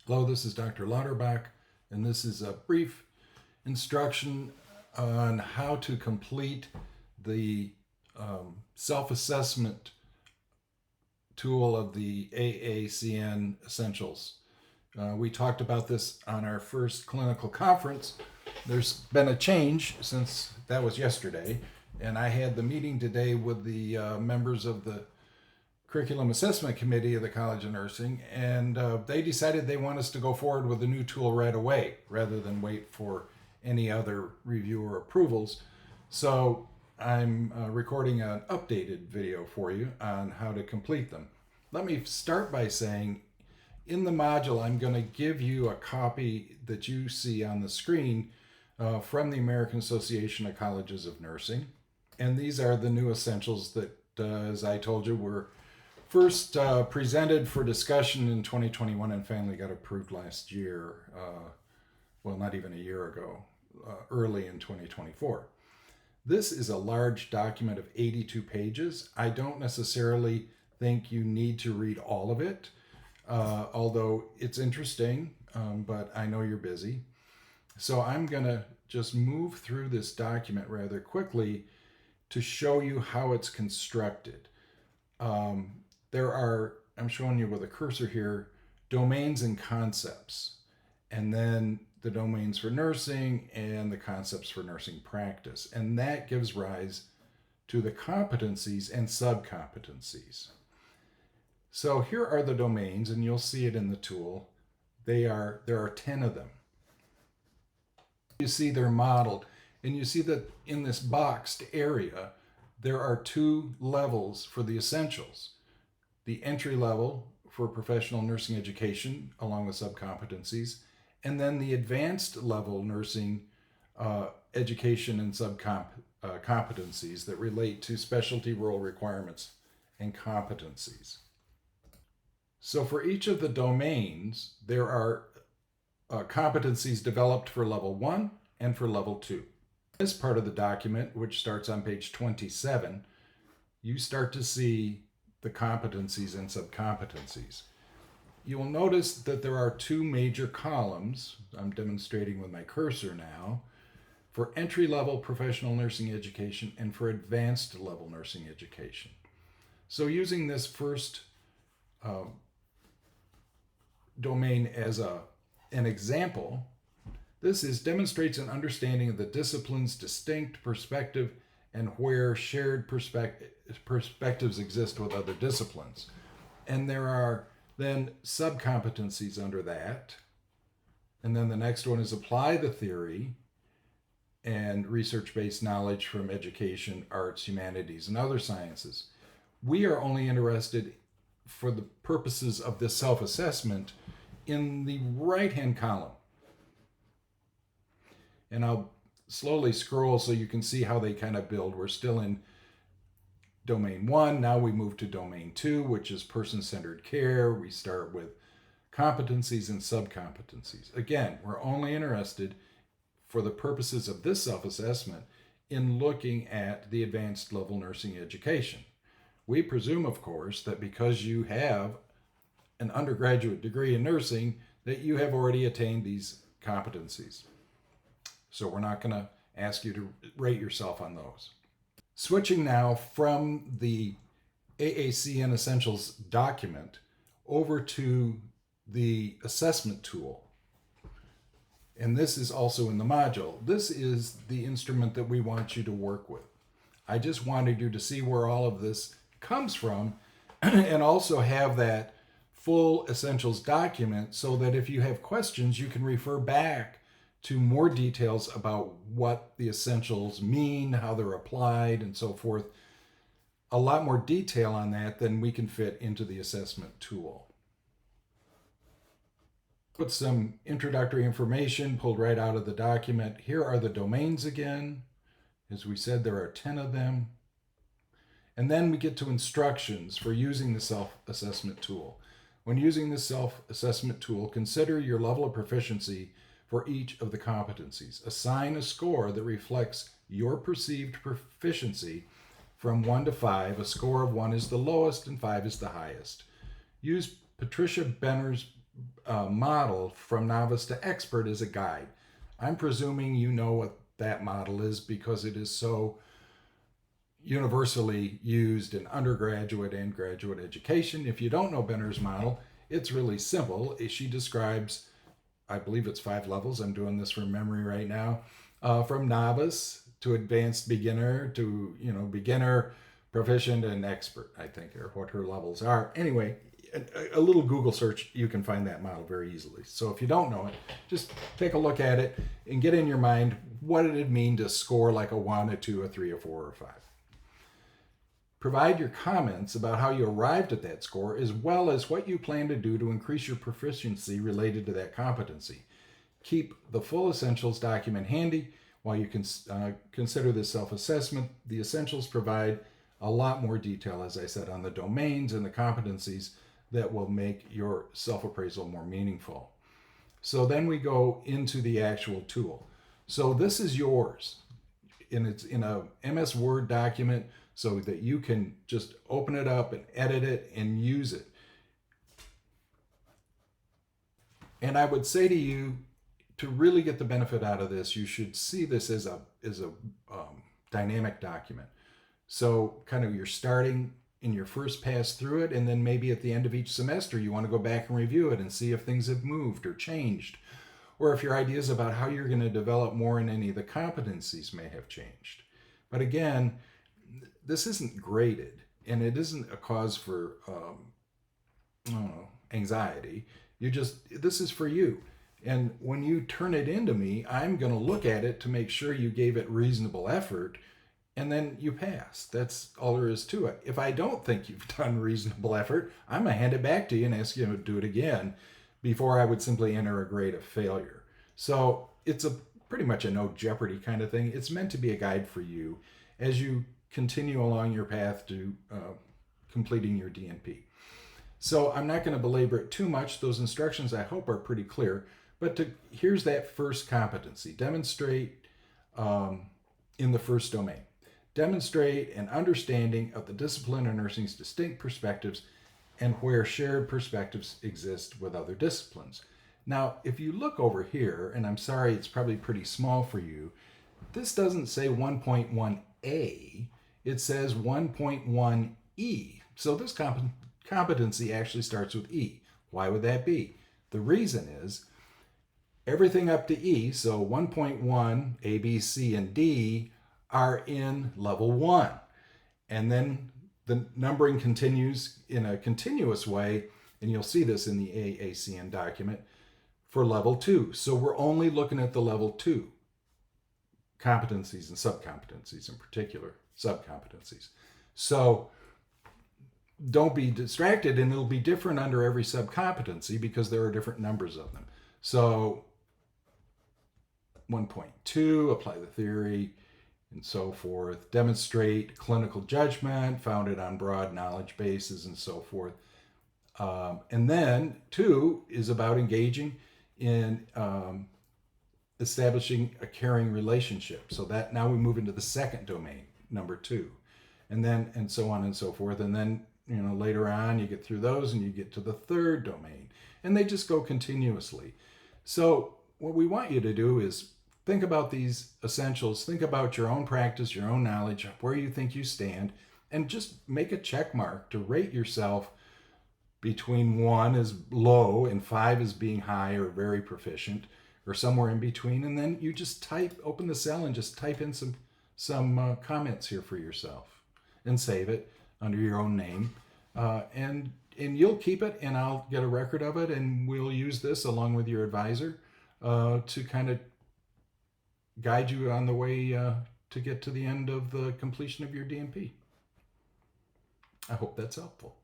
Hello, this is Dr. Lauterbach, and this is a brief instruction on how to complete the self-assessment tool of the AACN Essentials. We talked about this on our first clinical conference. There's been a change since that was yesterday, and I had the meeting today with the members of the Curriculum Assessment Committee of the College of Nursing, and they decided they want us to go forward with a new tool right away rather than wait for any other review or approvals. So I'm recording an updated video for you on how to complete them. Let me start by saying in the module, I'm going to give you a copy that you see on the screen from the American Association of Colleges of Nursing. And these are the new essentials that, as I told you, were first presented for discussion in 2021 and finally got approved last year. Well, not even a year ago, early in 2024. This is a large document of 82 pages. I don't necessarily think you need to read all of it, although it's interesting, but I know you're busy. So I'm going to just move through this document rather quickly to show you how it's constructed. There are, I'm showing you with a cursor here, domains and concepts, and then the domains for nursing and the concepts for nursing practice. And that gives rise to the competencies and subcompetencies. So here are the domains, and you'll see it in the tool. There are 10 of them. You see they're modeled, and you see that in this boxed area, there are two levels for the essentials. The entry level for professional nursing education, along with subcompetencies, and then the advanced level nursing education and subcompetencies that relate to specialty role requirements and competencies. So for each of the domains, there are competencies developed for level 1 and for level 2. This part of the document, which starts on page 27, you start to see the competencies and subcompetencies. You will notice that there are two major columns, I'm demonstrating with my cursor now, for entry-level professional nursing education and for advanced level nursing education. So using this first domain as an example, this demonstrates an understanding of the discipline's distinct perspective and where shared perspectives exist with other disciplines. And there are then subcompetencies under that. And then the next one is apply the theory and research-based knowledge from education, arts, humanities, and other sciences. We are only interested for the purposes of this self-assessment in the right-hand column. And I'll slowly scroll so you can see how they kind of build. We're still in domain 1. Now we move to domain 2, which is person-centered care. We start with competencies and subcompetencies. Again, we're only interested for the purposes of this self-assessment in looking at the advanced level nursing education. We presume, of course, that because you have an undergraduate degree in nursing, that you have already attained these competencies. So we're not going to ask you to rate yourself on those. Switching now from the AACN Essentials document over to the assessment tool. And this is also in the module. This is the instrument that we want you to work with. I just wanted you to see where all of this comes from and also have that full essentials document so that if you have questions, you can refer back to more details about what the essentials mean, how they're applied, and so forth. A lot more detail on that than we can fit into the assessment tool. Put some introductory information pulled right out of the document. Here are the domains again. As we said, there are 10 of them. And then we get to instructions for using the self-assessment tool. When using the self-assessment tool, consider your level of proficiency for each of the competencies. Assign a score that reflects your perceived proficiency from 1 to 5. A score of 1 is the lowest and 5 is the highest. Use Patricia Benner's model from novice to expert is a guide. I'm presuming you know what that model is because it is so universally used in undergraduate and graduate education. If you don't know Benner's model, it's really simple. She describes, I believe it's 5 levels. I'm doing this from memory right now. From novice to advanced beginner to, beginner, proficient, and expert, I think, are what her levels are. Anyway, a little Google search, you can find that model very easily. So if you don't know it, just take a look at it and get in your mind what did it mean to score like a 1, a 2, a 3, a 4, or a 5. Provide your comments about how you arrived at that score, as well as what you plan to do to increase your proficiency related to that competency. Keep the full Essentials document handy while you can consider this self-assessment. The Essentials provide a lot more detail, as I said, on the domains and the competencies that will make your self-appraisal more meaningful. So then we go into the actual tool. So this is yours, and it's in a MS Word document so that you can just open it up and edit it and use it. And I would say to you, to really get the benefit out of this, you should see this as a dynamic document. So kind of you're starting in your first pass through it, and then maybe at the end of each semester you want to go back and review it and see if things have moved or changed, or if your ideas about how you're going to develop more in any of the competencies may have changed. But again, this isn't graded, and it isn't a cause for anxiety. This is for you. And when you turn it into me, I'm going to look at it to make sure you gave it reasonable effort, and then you pass. That's all there is to it. If I don't think you've done reasonable effort, I'm going to hand it back to you and ask you to do it again before I would simply enter a grade of failure. So it's pretty much a no jeopardy kind of thing. It's meant to be a guide for you as you continue along your path to completing your DNP. So I'm not going to belabor it too much. Those instructions, I hope, are pretty clear. But here's that first competency. Demonstrate in the first domain. Demonstrate an understanding of the discipline of nursing's distinct perspectives and where shared perspectives exist with other disciplines. Now, if you look over here, and I'm sorry it's probably pretty small for you, this doesn't say 1.1a, it says 1.1e. So this competency actually starts with E. Why would that be? The reason is everything up to E, so 1.1, A, B, C, and D, are in level 1. And then the numbering continues in a continuous way, and you'll see this in the AACN document, for level 2. So we're only looking at the level 2 competencies and subcompetencies, in particular, subcompetencies. So don't be distracted, and it'll be different under every subcompetency because there are different numbers of them. So 1.2, apply the theory, and so forth. Demonstrate clinical judgment founded on broad knowledge bases and so forth. And then 2 is about engaging in establishing a caring relationship. So that now we move into the second domain, number 2, and then and so on and so forth. And then later on you get through those and you get to the third domain, and they just go continuously. So what we want you to do is think about these essentials, think about your own practice, your own knowledge, where you think you stand, and just make a check mark to rate yourself between 1 is low and 5 is being high or very proficient, or somewhere in between. And then you just open the cell and just type in some comments here for yourself and save it under your own name. And you'll keep it, and I'll get a record of it, and we'll use this along with your advisor to kind of guide you on the way to get to the end of the completion of your DNP. I hope that's helpful.